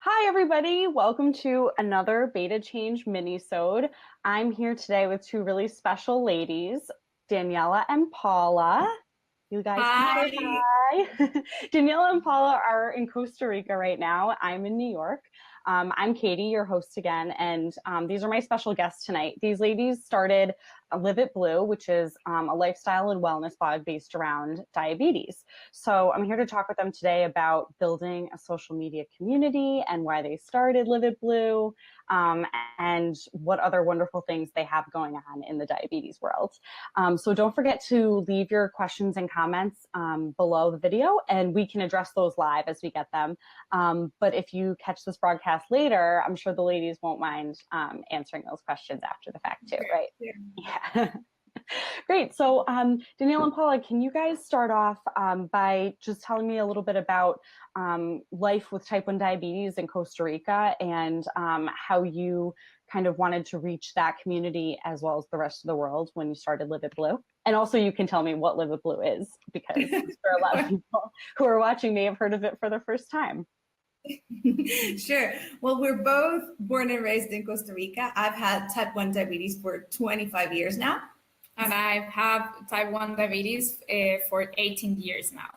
Hi, everybody. Welcome to another Beta Change Minisode. I'm here today with two really special ladies, Daniela and Paula. You guys can say Hi. hi. Daniela and Paula are in Costa Rica right now. I'm in New York. I'm Katie, your host again, and these are my special guests tonight. These ladies started Live1tBlue, which is a lifestyle and wellness blog based around diabetes. So I'm here to talk with them today about building a social media community and why they started Live1tBlue, and what other wonderful things they have going on in the diabetes world. So don't forget to leave your questions and comments below the video, and we can address those live as we get them. But if you catch this broadcast later, I'm sure the ladies won't mind answering those questions after the fact too, right? Yeah. Great. So, Danielle and Paula, can you guys start off by just telling me a little bit about life with type 1 diabetes in Costa Rica and how you kind of wanted to reach that community as well as the rest of the world when you started Live1tBlue? And also you can tell me what Live1tBlue is, because for a lot of people who are watching may have heard of it for the first time. Sure. Well, we're both born and raised in Costa Rica. I've had type 1 diabetes for 25 years now. And I have type 1 diabetes for 18 years now.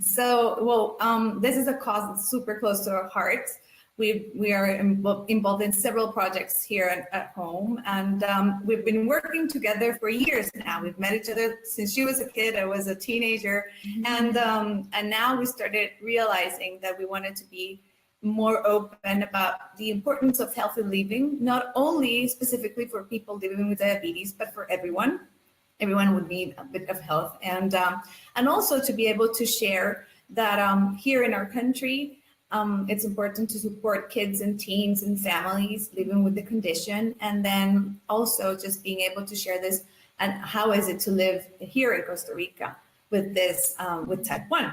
So, this is a cause that's super close to our hearts. We are involved in several projects here at home, and we've been working together for years now. We've met each other since she was a kid, I was a teenager, and now we started realizing that we wanted to be more open about the importance of healthy living, not only specifically for people living with diabetes, but for everyone. Everyone would need a bit of health, and also to be able to share that here in our country, it's important to support kids and teens and families living with the condition, and then also just being able to share this and how is it to live here in Costa Rica with this with type 1.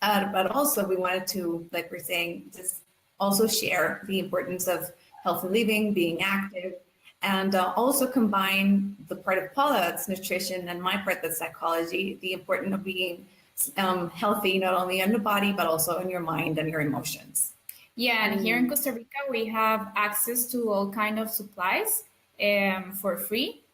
But also we wanted to, like we're saying, just also share the importance of healthy living, being active, and also combine the part of Paula that's nutrition and my part that's psychology, the importance of being healthy, not only in the body, but also in your mind and your emotions. Yeah, and here in Costa Rica, we have access to all kind of supplies for free,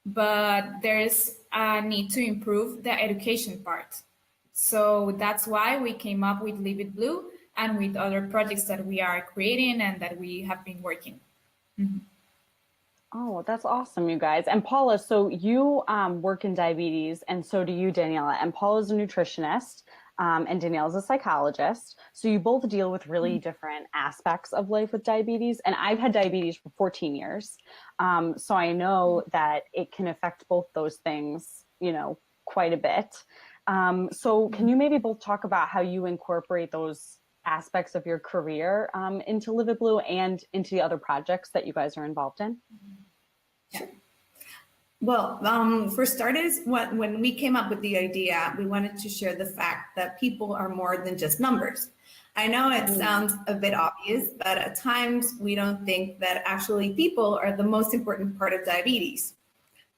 but there's a need to improve the education part. So that's why we came up with Live1tBlue and with other projects that we are creating and that we have been working. Mm-hmm. Oh, that's awesome, you guys. And Paula, so you work in diabetes, and so do you, Daniela. And Paula's a nutritionist, and Daniela's a psychologist. So you both deal with really different aspects of life with diabetes. And I've had diabetes for 14 years. So I know that it can affect both those things, quite a bit. So can you maybe both talk about how you incorporate those aspects of your career into Live1tBlue and into the other projects that you guys are involved in? Sure. Well, for starters, when we came up with the idea, we wanted to share the fact that people are more than just numbers. I know it sounds a bit obvious, but at times we don't think that actually people are the most important part of diabetes.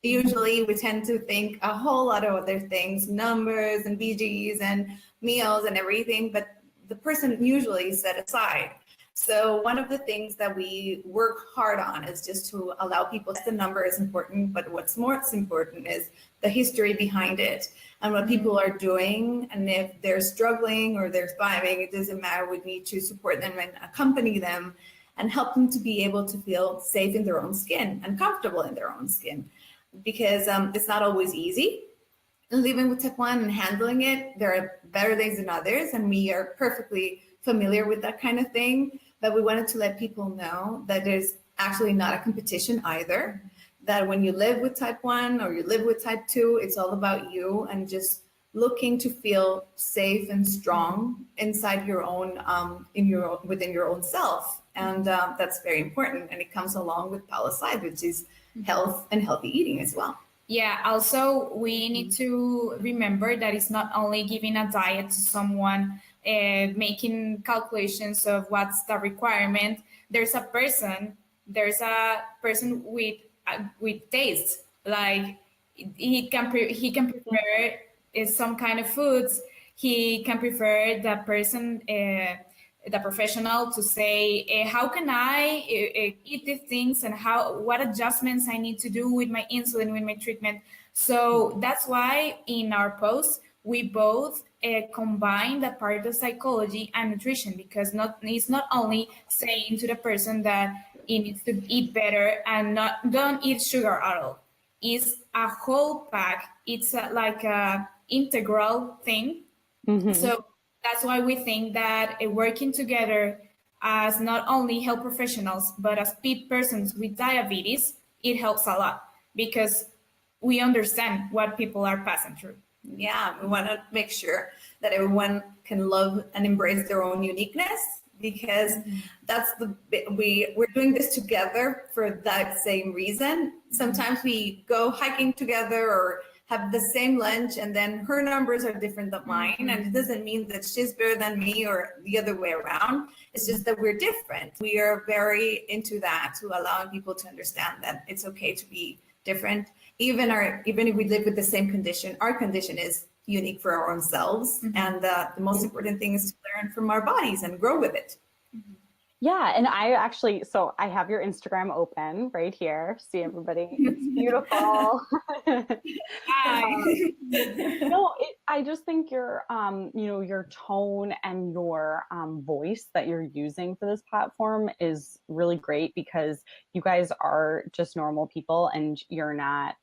Usually we tend to think a whole lot of other things, numbers and BGs and meals and everything, but the person usually is set aside. So one of the things that we work hard on is just to allow people, the number is important, but what's more important is the history behind it and what people are doing. And if they're struggling or they're thriving, it doesn't matter. We need to support them and accompany them and help them to be able to feel safe in their own skin and comfortable in their own skin, because it's not always easy living with type 1 and handling it. There are better days than others, and we are perfectly familiar with that kind of thing. But we wanted to let people know that there's actually not a competition either, that when you live with type 1 or you live with type 2, it's all about you and just looking to feel safe and strong inside your own, within your own self. And that's very important. And it comes along with Paula's side, which is health and healthy eating as well. Yeah, also we need to remember that it's not only giving a diet to someone, making calculations of what's the requirement. There's a person with taste. Like he can prefer some kind of foods. He can prefer the person the professional to say, how can I eat these things and what adjustments I need to do with my insulin, with my treatment. So that's why in our post, we both combine the part of psychology and nutrition, because it's not only saying to the person that he needs to eat better and don't eat sugar at all. It's a whole pack. It's like a integral thing. So that's why we think that working together as not only health professionals, but as persons with diabetes, it helps a lot because we understand what people are passing through. Yeah, we want to make sure that everyone can love and embrace their own uniqueness, because that's we're doing this together for that same reason. Sometimes we go hiking together or have the same lunch, and then her numbers are different than mine, and it doesn't mean that she's better than me or the other way around. It's just that we're different. We are very into that, to allowing people to understand that it's okay to be different. Even if we live with the same condition, our condition is unique for our own selves, and the most important thing is to learn from our bodies and grow with it. Yeah, and so I have your Instagram open right here. See, everybody, it's beautiful. I just think your tone and your voice that you're using for this platform is really great, because you guys are just normal people, and you're not,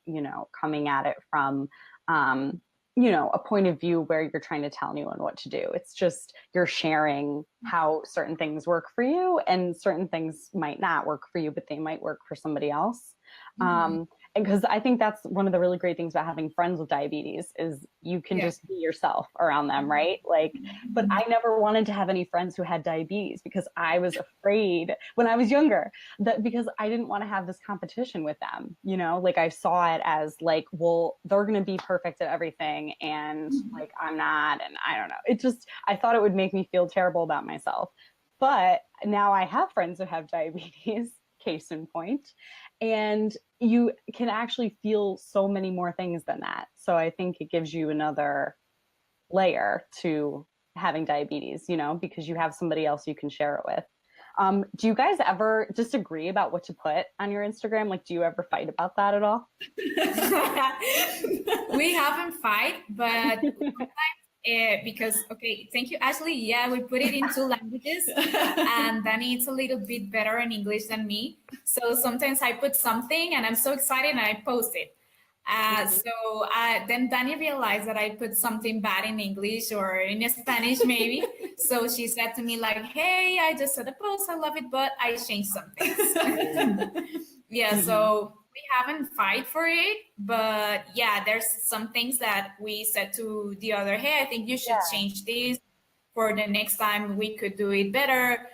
coming at it from a point of view where you're trying to tell anyone what to do. It's just you're sharing how certain things work for you, and certain things might not work for you, but they might work for somebody else. And because I think that's one of the really great things about having friends with diabetes is you can just be yourself around them, right? But I never wanted to have any friends who had diabetes, because I was afraid when I was younger, that because I didn't want to have this competition with them, I saw it as well, they're going to be perfect at everything, and I'm not, and I don't know. I thought it would make me feel terrible about myself. But now I have friends who have diabetes, case in point, and you can actually feel so many more things than that. So I think it gives you another layer to having diabetes, because you have somebody else you can share it with. Do you guys ever disagree about what to put on your Instagram? Do you ever fight about that at all? We haven't fight, but because, okay, thank you, Ashley. Yeah, we put it in 2 languages, and Danny it's a little bit better in English than me. So sometimes I put something and I'm so excited and I post it. So then Danny realized that I put something bad in English or in Spanish maybe. So she said to me hey, I just saw the post, I love it, but I changed something. So we haven't fight for it, but there's some things that we said to the other, hey, I think you should change this for the next time, we could do it better.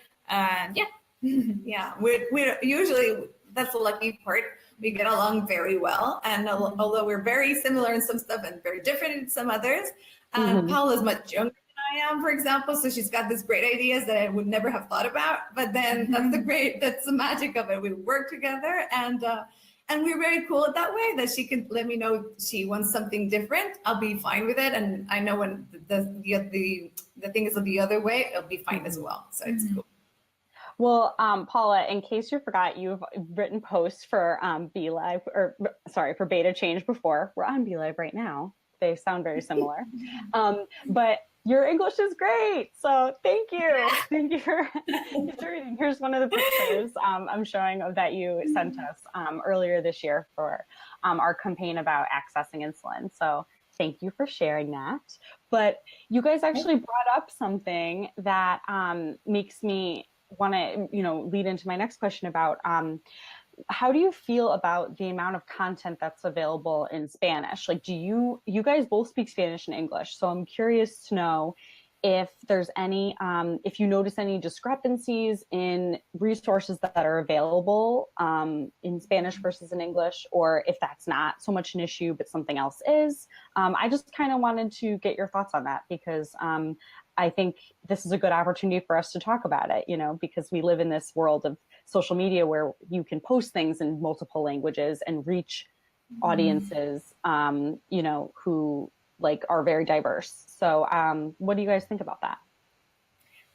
We're usually, that's the lucky part. We get along very well, and although we're very similar in some stuff and very different in some others, Paula's much younger than I am, for example, so she's got these great ideas that I would never have thought about. But then that's the magic of it. We work together, and we're very cool that way, that she can let me know if she wants something different. I'll be fine with it, and I know when the thing is the other way, it'll be fine as well. So it's cool. Well, Paula, in case you forgot, you've written posts for BeLive, for Beta Change before. We're on BeLive right now. They sound very similar. But your English is great. So thank you. Thank you for reading. Here's one of the pictures I'm showing that you sent us earlier this year for our campaign about accessing insulin. So thank you for sharing that. But you guys actually brought up something that makes me want to lead into my next question about how do you feel about the amount of content that's available in Spanish? Do you guys both speak Spanish and English, so I'm curious to know if there's any if you notice any discrepancies in resources that are available in Spanish versus in English, or if that's not so much an issue but something else is. I just kind of wanted to get your thoughts on that, because I think this is a good opportunity for us to talk about it, because we live in this world of social media where you can post things in multiple languages and reach audiences, who are very diverse. So what do you guys think about that?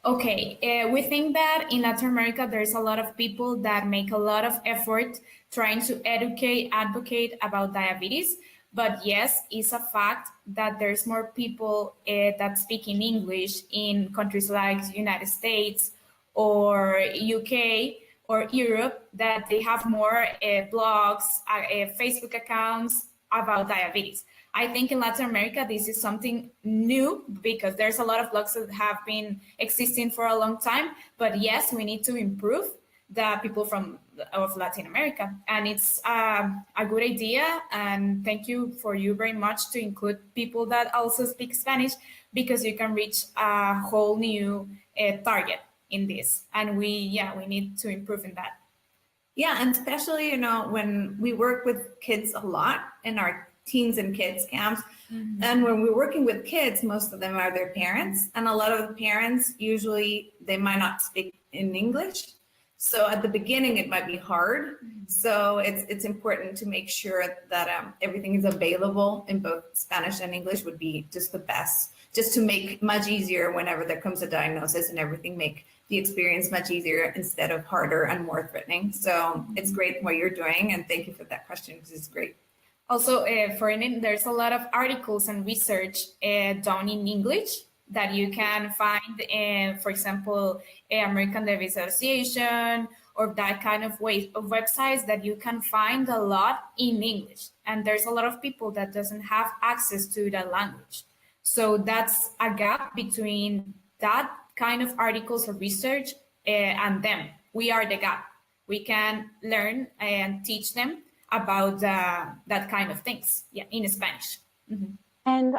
Okay, we think that in Latin America, there's a lot of people that make a lot of effort trying to educate, advocate about diabetes. But yes, it's a fact that there's more people that speak in English in countries like the United States or UK or Europe, that they have more blogs, Facebook accounts about diabetes. I think in Latin America, this is something new because there's a lot of blogs that have been existing for a long time. But yes, we need to improve the people of Latin America. And it's a good idea. And thank you for you very much to include people that also speak Spanish, because you can reach a whole new target in this. And we need to improve in that. Yeah, and especially, when we work with kids a lot in our teens and kids camps, and when we're working with kids, most of them are their parents, and a lot of the parents, usually they might not speak in English. So at the beginning, it might be hard. So it's important to make sure that everything is available in both Spanish and English would be just the best, just to make much easier whenever there comes a diagnosis, and everything make the experience much easier instead of harder and more threatening. So it's great what you're doing, and thank you for that question, because it's great. Also, there's a lot of articles and research done in English that you can find, for example, American Diabetes Association, or that kind of way of websites that you can find a lot in English. And there's a lot of people that doesn't have access to that language. So that's a gap between that kind of articles or research and them. We are the gap. We can learn and teach them about that kind of things, in Spanish. Mm-hmm. And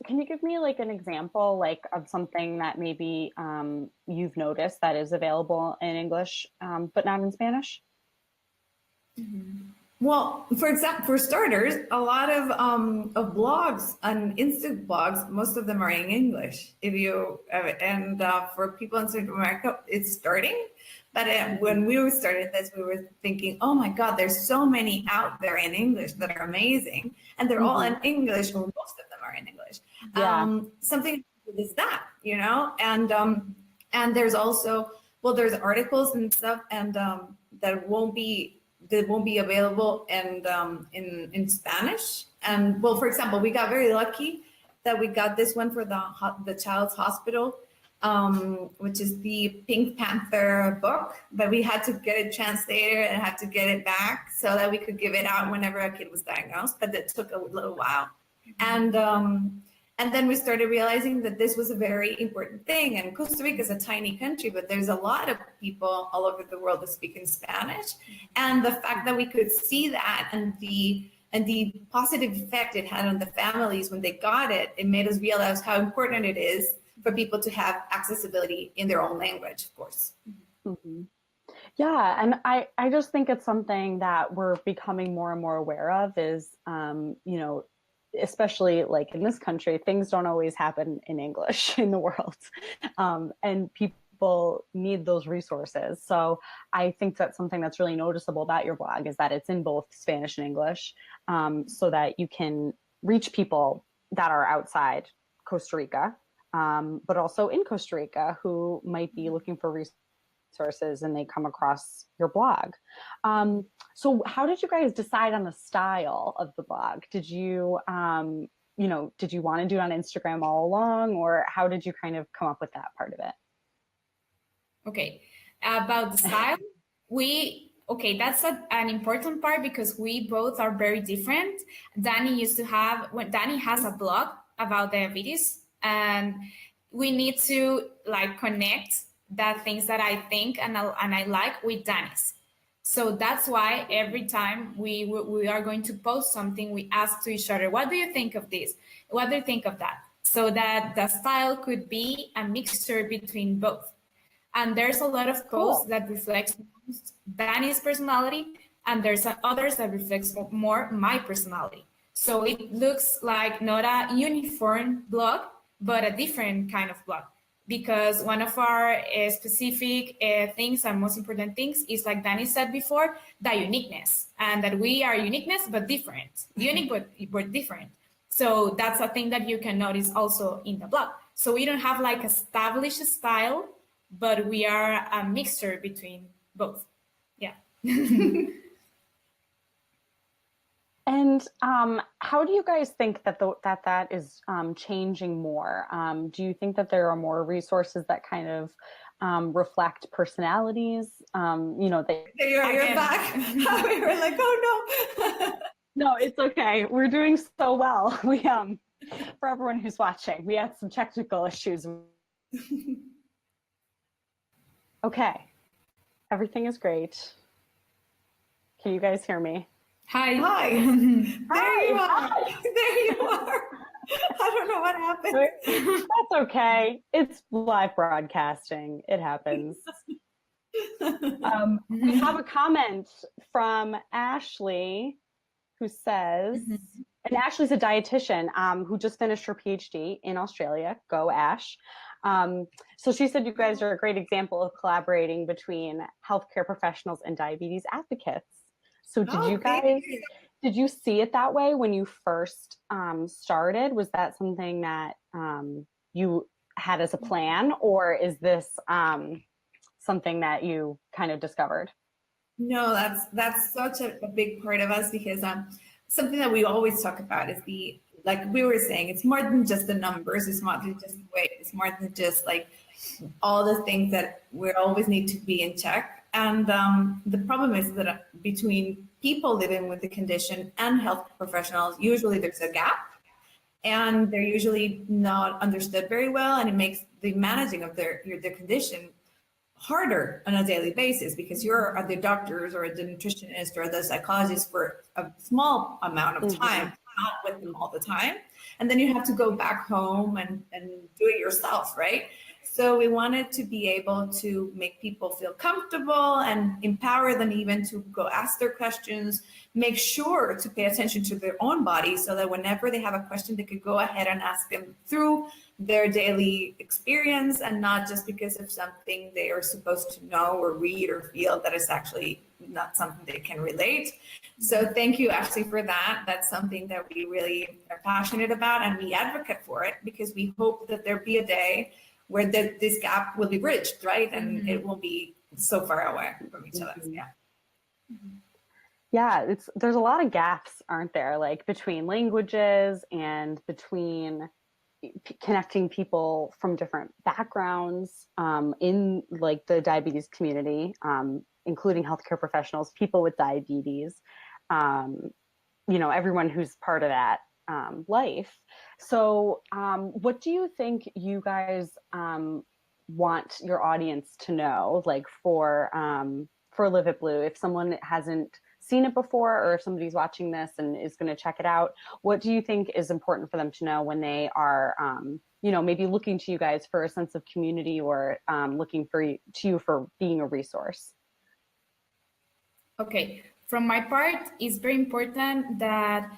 can you give me like an example, like of something that maybe you've noticed that is available in English, but not in Spanish? Mm-hmm. Well, for example, for starters, a lot of blogs and instant blogs, most of them are in English. For people in Central America, it's starting. But when we started this, we were thinking, oh my God, there's so many out there in English that are amazing. And they're all in English, or most of them are in English. Yeah. Something is that, and there's also, there's articles and stuff, and that won't be available in Spanish. And for example, we got very lucky that we got this one for the Child's Hospital, which is the Pink Panther book, but we had to get it translated and had to get it back so that we could give it out whenever a kid was diagnosed, but it took a little while. And then we started realizing that this was a very important thing. And Costa Rica is a tiny country, but there's a lot of people all over the world that speak in Spanish. And the fact that we could see that and the positive effect it had on the families when they got it, it made us realize how important it is for people to have accessibility in their own language, of course. Mm-hmm. Yeah, and I just think it's something that we're becoming more and more aware of is, especially like in this country, things don't always happen in English in the world. And people need those resources. So I think that's something that's really noticeable about your blog is that it's in both Spanish and English, so that you can reach people that are outside Costa Rica, but also in Costa Rica who might be looking for resources and they come across your blog. So how did you guys decide on the style of the blog? Did you, did you want to do it on Instagram all along, or how did you kind of come up with that part of it? Okay, about the style, that's an important part because we both are very different. Danny has a blog about diabetes, and we need to connect the things that I think and I like with Danny's. So that's why every time we are going to post something, we ask to each other, what do you think of this? What do you think of that? So that the style could be a mixture between both. And there's a lot of posts that reflects Danny's personality, and there's others that reflects more my personality. So it looks like not a uniform blog, but a different kind of blog. Because one of our specific things and most important things is, like Danny said before, the uniqueness, and that we are uniqueness but different, unique but different. So that's a thing that you can notice also in the blog. So we don't have like established style, but we are a mixture between both. Yeah. And how do you guys think that that is changing more? Do you think that there are more resources that kind of reflect personalities? They you're back. We were like, oh no. No, it's okay. We're doing so well. We for everyone who's watching, we had some technical issues. Okay, everything is great. Can you guys hear me? Hi. Hi. There you are. There you are. I don't know what happened. That's okay. It's live broadcasting. It happens. We have a comment from Ashley who says, and Ashley's a dietitian who just finished her PhD in Australia. Go, Ash. So she said you guys are a great example of collaborating between healthcare professionals and diabetes advocates. So did you see it that way when you first started? Was that something that you had as a plan, or is this something that you kind of discovered? No, that's such a big part of us, because something that we always talk about is like we were saying, it's more than just the numbers, it's more than just the weight, it's more than just like all the things that we always need to be in check. And the problem is that between people living with the condition and health professionals, usually there's a gap, and they're usually not understood very well, and it makes the managing of their condition harder on a daily basis, because you're at the doctors or the nutritionist or the psychologist for a small amount of time, not with them all the time. And then you have to go back home and do it yourself, right? So we wanted to be able to make people feel comfortable and empower them even to go ask their questions, make sure to pay attention to their own body, so that whenever they have a question, they could go ahead and ask them through their daily experience, and not just because of something they are supposed to know or read or feel that is actually not something they can relate. So thank you, Ashley, for that. That's something that we really are passionate about, and we advocate for it, because we hope that there be a day where this gap will be bridged, right? And it will be so far away from each other. Yeah. Yeah, there's a lot of gaps, aren't there? Like between languages and between connecting people from different backgrounds in like the diabetes community, including healthcare professionals, people with diabetes, everyone who's part of that life. So what do you think you guys want your audience to know, like for Live It Blue? If someone hasn't seen it before, or if somebody's watching this and is going to check it out, what do you think is important for them to know when they are maybe looking to you guys for a sense of community, or looking to you for being a resource? Okay, from my part, it's very important that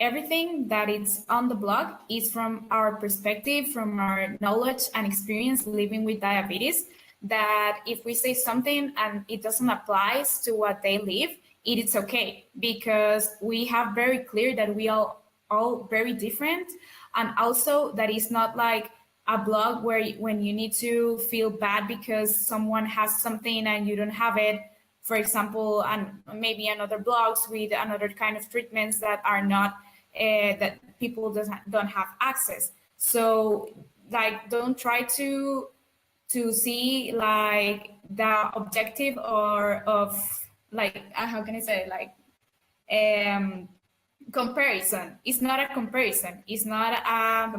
everything that is on the blog is from our perspective, from our knowledge and experience living with diabetes, that if we say something and it doesn't apply to what they live, it is okay, because we have very clear that we are all very different. And also that it's not like a blog where when you need to feel bad because someone has something and you don't have it, for example, and maybe another blogs with another kind of treatments that are not, that people don't have access. So like, don't try to see like the objective or of like, how can I say, like comparison. It's not a comparison. It's not a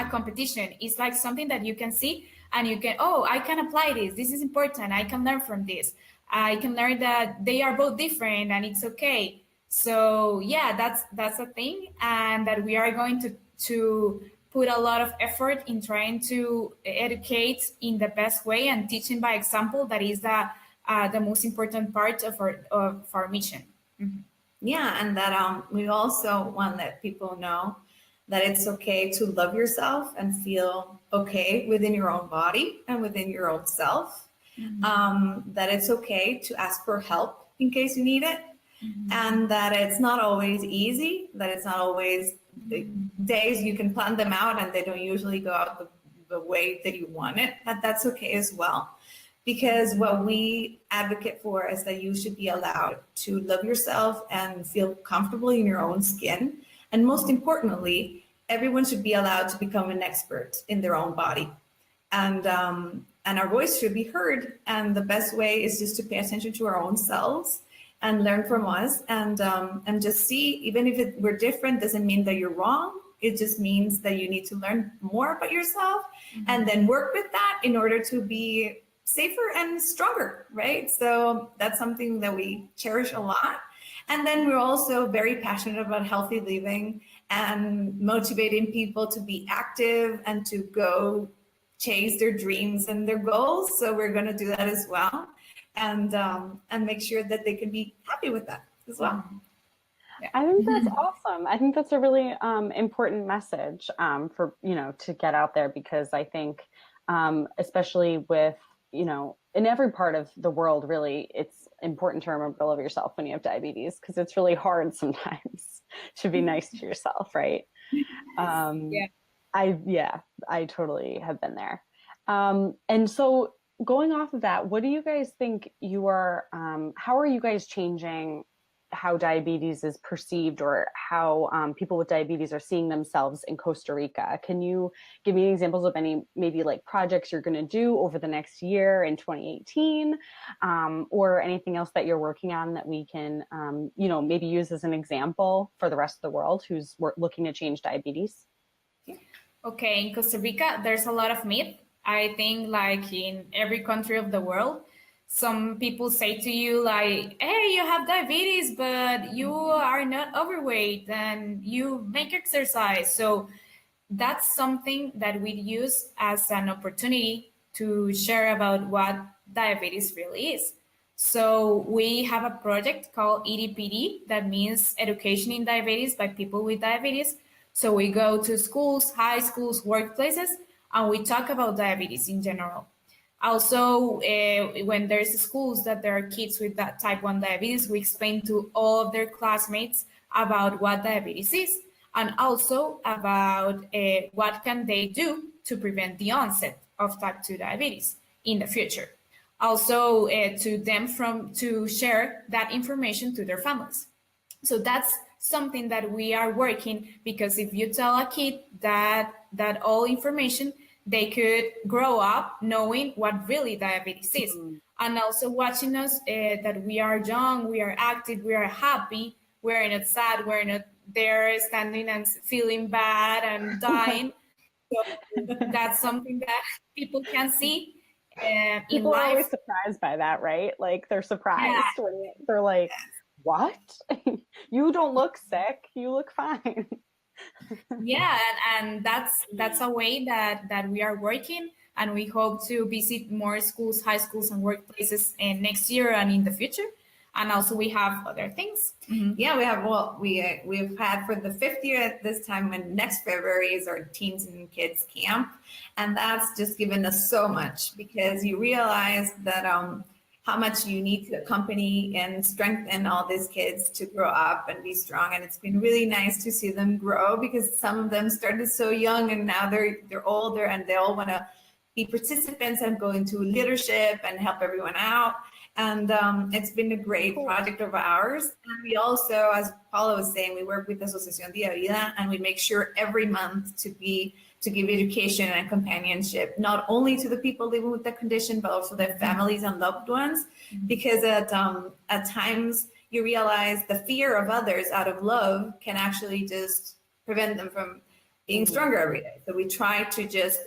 competition. It's like something that you can see and you can, oh, I can apply this. This is important. I can learn from this. I can learn that they are both different and it's okay. So yeah, that's a thing, and that we are going to put a lot of effort in trying to educate in the best way and teaching by example. That is the most important part of our mission. Mm-hmm. Yeah, and that we also want to let people know that it's okay to love yourself and feel okay within your own body and within your own self. Mm-hmm. That it's okay to ask for help in case you need it. Mm-hmm. And that it's not always easy, that it's not always days you can plan them out and they don't usually go out the way that you want it, that's okay as well. Because what we advocate for is that you should be allowed to love yourself and feel comfortable in your own skin. And most importantly, everyone should be allowed to become an expert in their own body. And our voice should be heard. And the best way is just to pay attention to our own selves and learn from us, and just see, even if we're different, doesn't mean that you're wrong. It just means that you need to learn more about yourself and then work with that in order to be safer and stronger, right? So that's something that we cherish a lot. And then we're also very passionate about healthy living and motivating people to be active and to go chase their dreams and their goals. So we're going to do that as well, and make sure that they can be happy with that as well. Yeah. I think that's awesome. I think that's a really important message for, to get out there, because I think especially with, in every part of the world, really, it's important to remember to love yourself when you have diabetes, because it's really hard sometimes to be nice to yourself, right? I totally have been there. And so going off of that, what do you guys think how are you guys changing how diabetes is perceived, or how people with diabetes are seeing themselves in Costa Rica? Can you give me examples of any maybe like projects you're going to do over the next year in 2018, or anything else that you're working on that we can, maybe use as an example for the rest of the world who's looking to change diabetes? Okay, in Costa Rica, there's a lot of myth. I think like in every country of the world, some people say to you like, hey, you have diabetes, but you are not overweight and you make exercise. So that's something that we use as an opportunity to share about what diabetes really is. So we have a project called EDPD, that means Education in Diabetes by People with Diabetes. So we go to schools, high schools, workplaces, and we talk about diabetes in general. Also, when there's schools that there are kids with that type 1 diabetes, we explain to all of their classmates about what diabetes is, and also about what can they do to prevent the onset of type 2 diabetes in the future. Also, to share that information to their families. So that's something that we are working, because if you tell a kid that all information, they could grow up knowing what really diabetes is. And also watching us, that we are young, we are active, we are happy, we're not sad, we're not there standing and feeling bad and dying. So that's something that people can see in people life. Are always surprised by that, right? Like they're surprised when they're like, what? You don't look sick, you look fine. Yeah, and that's a way that we are working, and we hope to visit more schools, high schools, and workplaces next year and in the future. And also we have other things. Yeah, we have, we've had for the 5th year at this time, when next February is our Teens and Kids Camp. And that's just given us so much, because you realize that how much you need to accompany and strengthen all these kids to grow up and be strong. And it's been really nice to see them grow, because some of them started so young and now they're older and they all want to be participants and go into leadership and help everyone out. And it's been a great project of ours. And we also, as Paula was saying, we work with Asociación Día Vida, and we make sure every month to give education and companionship, not only to the people living with the condition, but also their families and loved ones. Because at times you realize the fear of others out of love can actually just prevent them from being stronger every day. So we try to just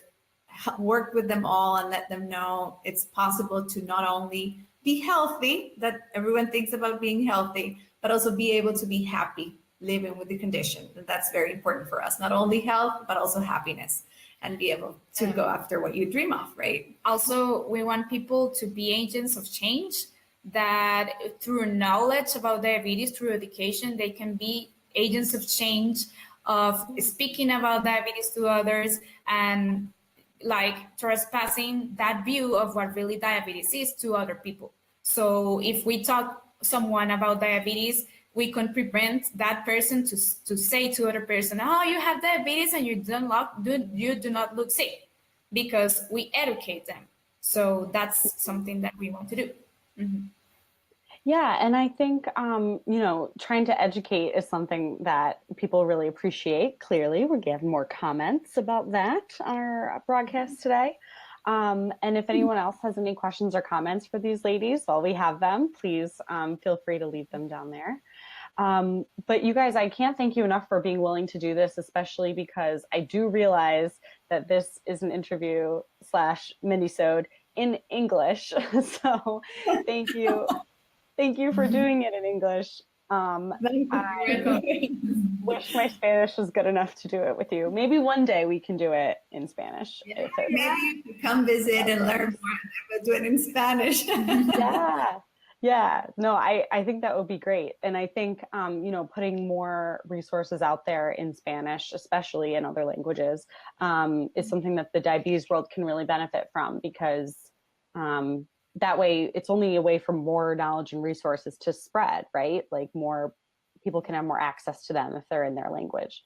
work with them all and let them know it's possible to not only be healthy, that everyone thinks about being healthy, but also be able to be happy living with the condition. And that's very important for us, not only health, but also happiness, and be able to go after what you dream of, right? Also, we want people to be agents of change, that through knowledge about diabetes, through education, they can be agents of change, of speaking about diabetes to others, and like trespassing that view of what really diabetes is to other people. So if we talk someone about diabetes, we can prevent that person to say to other person, oh, you have diabetes and you do not look sick. because we educate them. So that's something that we want to do. Mm-hmm. Yeah, and I think, trying to educate is something that people really appreciate. Clearly, we're getting more comments about that on our broadcast today. And if anyone else has any questions or comments for these ladies while we have them, please feel free to leave them down there. But you guys, I can't thank you enough for being willing to do this, especially because I do realize that this is an interview / minisode in English. So thank you. Thank you for doing it in English. I wish my Spanish was good enough to do it with you. Maybe one day we can do it in Spanish. Yeah, maybe you could come visit and learn more, and we'll do it in Spanish. Yeah. No, I think that would be great. And I think, putting more resources out there in Spanish, especially in other languages, is something that the diabetes world can really benefit from, because that way it's only a way for more knowledge and resources to spread, right? Like more people can have more access to them if they're in their language.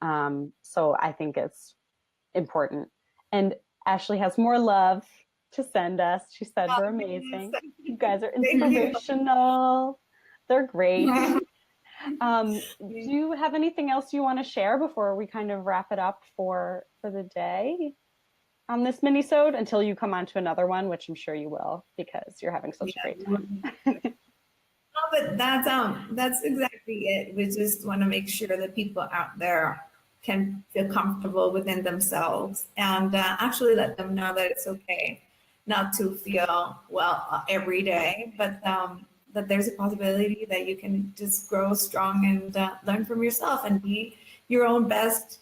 So I think it's important. And Ashley has more love to send us. She said we're amazing. You guys are inspirational. They're great. Do you have anything else you want to share before we kind of wrap it up for the day on this minisode, until you come on to another one, which I'm sure you will, because you're having such a great time. No, but that's exactly it. We just want to make sure that people out there can feel comfortable within themselves, and actually let them know that it's okay not to feel well every day, but that there's a possibility that you can just grow strong and learn from yourself and be your own best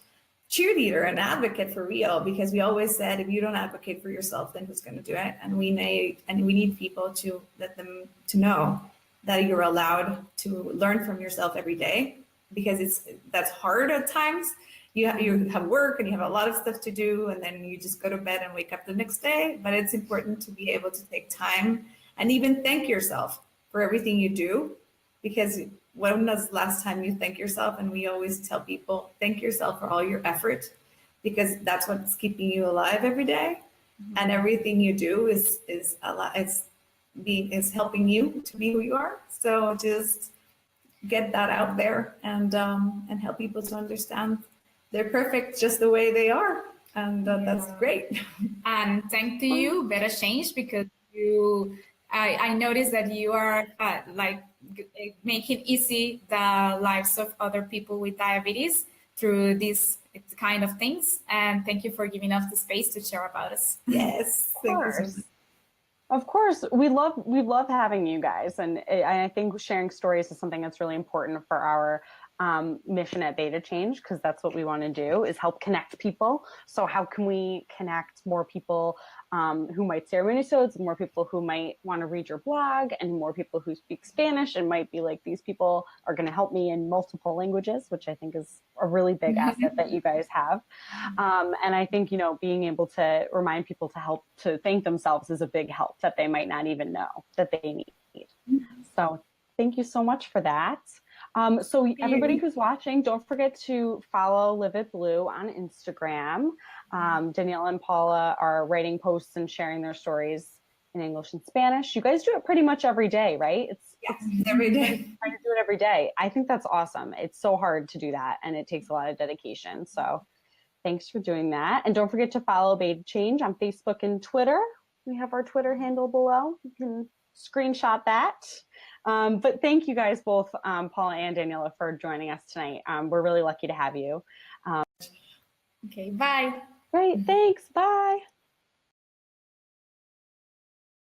cheerleader and advocate for real. Because we always said, if you don't advocate for yourself, then who's going to do it? And we need people to let them to know that you're allowed to learn from yourself every day, because that's hard at times. You have work and you have a lot of stuff to do, and then you just go to bed and wake up the next day. But it's important to be able to take time and even thank yourself for everything you do, because when was the last time you thank yourself? And we always tell people, thank yourself for all your effort, because that's what's keeping you alive every day. Mm-hmm. And everything you do is helping you to be who you are. So just get that out there and help people to understand they're perfect just the way they are. And that's great. And thank to you, Better Change, because I noticed that you are making easy the lives of other people with diabetes through these kind of things. And thank you for giving us the space to share about us. Yes, of course. We love having you guys. And I think sharing stories is something that's really important for our mission at Beta Change, because that's what we want to do, is help connect people. So how can we connect more people who might see our minisodes, more people who might want to read your blog, and more people who speak Spanish and might be like, these people are going to help me in multiple languages, which I think is a really big asset that you guys have. And I think, being able to remind people to thank themselves is a big help that they might not even know that they need. So thank you so much for that. So everybody who's watching, don't forget to follow Live1tBlue on Instagram. Danielle and Paula are writing posts and sharing their stories in English and Spanish. You guys do it pretty much every day, right? It's every day. Trying to do it every day. I think that's awesome. It's so hard to do that, and it takes a lot of dedication. So thanks for doing that. And don't forget to follow Beta Change on Facebook and Twitter. We have our Twitter handle below. You can screenshot that. But thank you guys both, Paula and Daniela, for joining us tonight. We're really lucky to have you. Okay, bye. Great, thanks, bye.